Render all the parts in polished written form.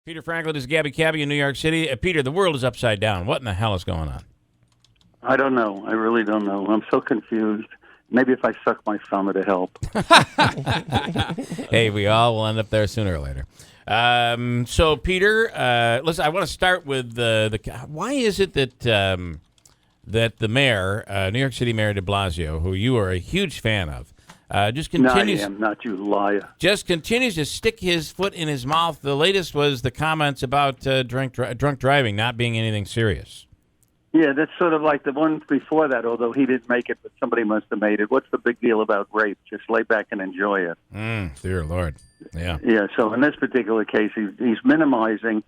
Peter Franklin, this is Gabby Cabby in New York City. Peter, the world is upside down. What in the hell is going on? I don't know. I really don't know. I'm so confused. Maybe if I suck my thumb, it'll help. Hey, we all will end up there sooner or later. So, Peter, listen, I want to start with why is it that that the mayor, New York City Mayor de Blasio, who you are a huge fan of, just continues. No, I am not, you liar. Just continues to stick his foot in his mouth. The latest was the comments about drunk driving not being anything serious. Yeah, that's sort of like the one before that, although he didn't make it, but somebody must have made it. What's the big deal about rape? Just lay back and enjoy it. Dear Lord. Yeah. Yeah, so in this particular case, he's minimizing,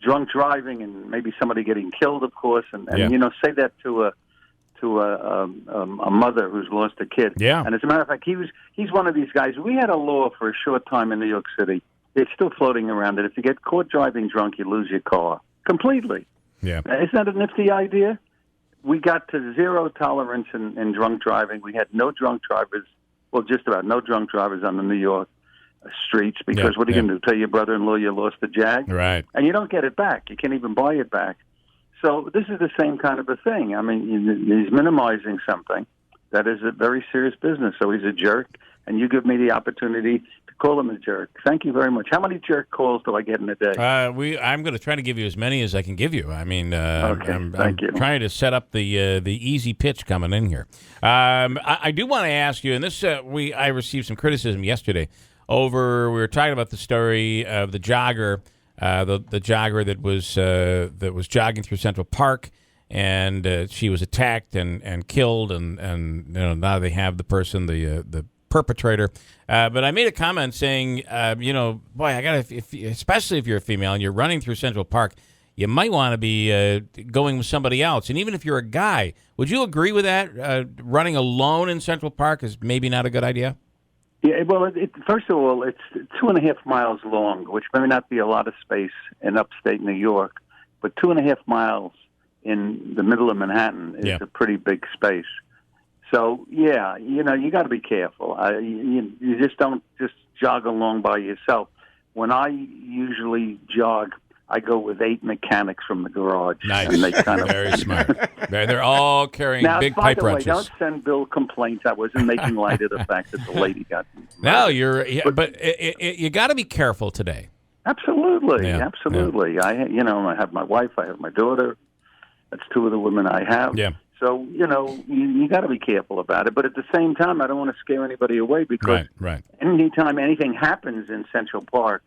drunk driving and maybe somebody getting killed, of course, and say that to a mother who's lost a kid. Yeah. And as a matter of fact, he's one of these guys. We had a law for a short time in New York City. It's still floating around that if you get caught driving drunk, you lose your car completely. Yeah. Isn't that a nifty idea? We got to zero tolerance in drunk driving. We had no drunk drivers, well, just about no drunk drivers on the New York streets because what are you going to do? Tell your brother-in-law you lost the Jag? Right. And you don't get it back. You can't even buy it back. So this is the same kind of a thing. I mean, he's minimizing something that is a very serious business. So he's a jerk, and you give me the opportunity to call him a jerk. Thank you very much. How many jerk calls do I get in a day? I'm going to try to give you as many as I can give you. I mean, I'm trying to set up the easy pitch coming in here. I do want to ask you, and this I received some criticism yesterday we were talking about the story of the jogger. The jogger that was jogging through Central Park, and she was attacked and killed, and now they have the person, the perpetrator. But I made a comment saying, boy, especially if you're a female and you're running through Central Park, you might want to be going with somebody else. And even if you're a guy, would you agree with that? Running alone in Central Park is maybe not a good idea. Yeah, well, first of all, it's 2.5 miles long, which may not be a lot of space in upstate New York, but 2.5 miles in the middle of Manhattan is a pretty big space. So, yeah, you got to be careful. You just don't just jog along by yourself. When I usually jog, I go with 8 mechanics from the garage. Nice. And they kind of very smart. They're all carrying big pipe wrenches. Now, by the way, don't send Bill complaints. I wasn't making light of the fact that the lady got murdered. No, but you got to be careful today. Absolutely, Yeah. absolutely. I have my wife. I have my daughter. That's 2 of the women I have. Yeah. So, you got to be careful about it. But at the same time, I don't want to scare anybody away because anytime anything happens in Central Park,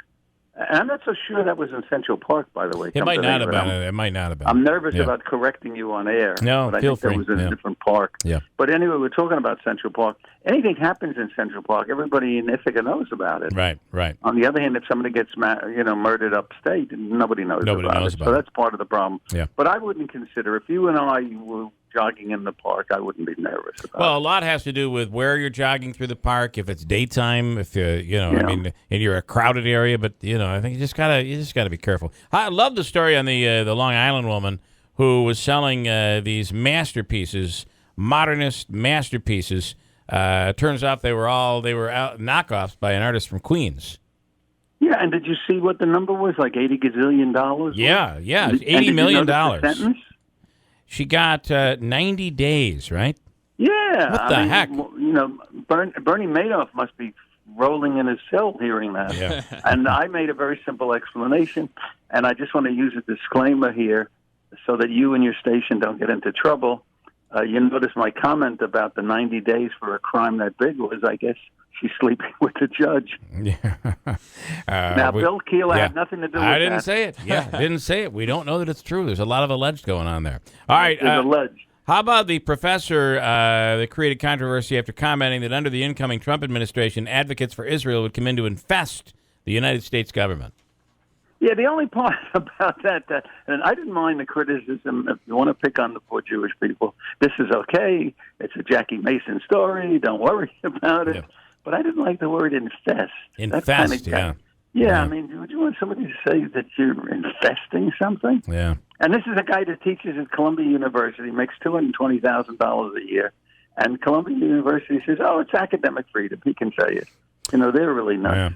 and I'm not so sure that was in Central Park, by the way. It might not have been. It might not have been. I'm nervous about correcting you on air. No, but I feel think free. that was in a different park. Yeah. But anyway, we're talking about Central Park. Anything happens in Central Park, everybody in Ithaca knows about it. Right. On the other hand, if somebody gets murdered upstate, nobody knows about it. So that's part of the problem. Yeah. But I wouldn't consider, if you and I were jogging in the park, I wouldn't be nervous about it. Well, a lot has to do with where you're jogging through the park. If it's daytime, if I mean, and you're a crowded area. But I think you just gotta be careful. I love the story on the Long Island woman who was selling these masterpieces, modernist masterpieces. Turns out they were out knockoffs by an artist from Queens. Yeah, and did you see what the number was? Like $80 gazillion? Yeah, $80 million. The sentence? She got 90 days, right? Yeah. What the heck? Bernie Madoff must be rolling in his cell hearing that. Yeah. And I made a very simple explanation, and I just want to use a disclaimer here so that you and your station don't get into trouble. You notice my comment about the 90 days for a crime that big was, I guess, she's sleeping with the judge. Yeah. Bill Keeler had nothing to do with that. I didn't say it. Yeah, I didn't say it. We don't know that it's true. There's a lot of alleged going on there. All right. Alleged. How about the professor that created controversy after commenting that under the incoming Trump administration, advocates for Israel would come in to infest the United States government? Yeah, the only part about that, and I didn't mind the criticism. If you want to pick on the poor Jewish people, this is okay. It's a Jackie Mason story. Don't worry about it. Yeah. But I didn't like the word infest. Infest, Yeah, I mean, would you want somebody to say that you're infesting something? Yeah. And this is a guy that teaches at Columbia University, makes $220,000 a year. And Columbia University says, it's academic freedom. He can say it. They're really nuts.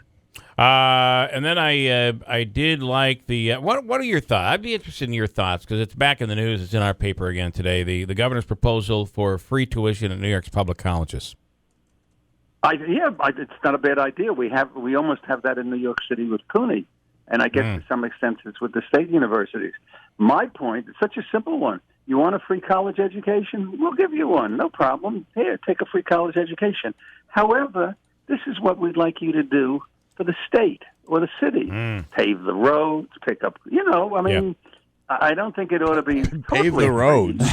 And then I did like the what are your thoughts? I'd be interested in your thoughts because it's back in the news. It's in our paper again today. The governor's proposal for free tuition at New York's public colleges. It's not a bad idea. We almost have that in New York City with CUNY, and I guess to some extent it's with the state universities. My point is such a simple one. You want a free college education? We'll give you one, no problem. Here, take a free college education. However, this is what we'd like you to do for the state or the city. Pave the roads, pick up, I don't think it ought to be pave the roads.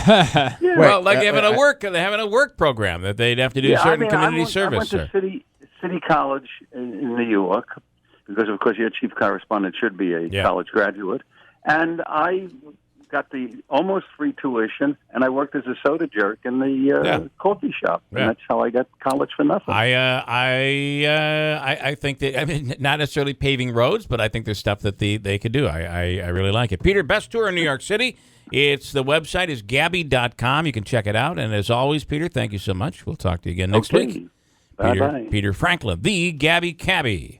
Well, like having a work program that they'd have to do certain community service. I went to City College in New York because, of course, your chief correspondent should be a college graduate, and I got the almost free tuition, and I worked as a soda jerk in the coffee shop, and that's how I got college for nothing. I think that not necessarily paving roads, but I think there's stuff that they could do. I really like it. Peter, best tour in New York City. The website is Gabby.com. You can check it out. And as always, Peter, thank you so much. We'll talk to you again next week. Bye-bye. Peter Franklin, the Gabby Cabby.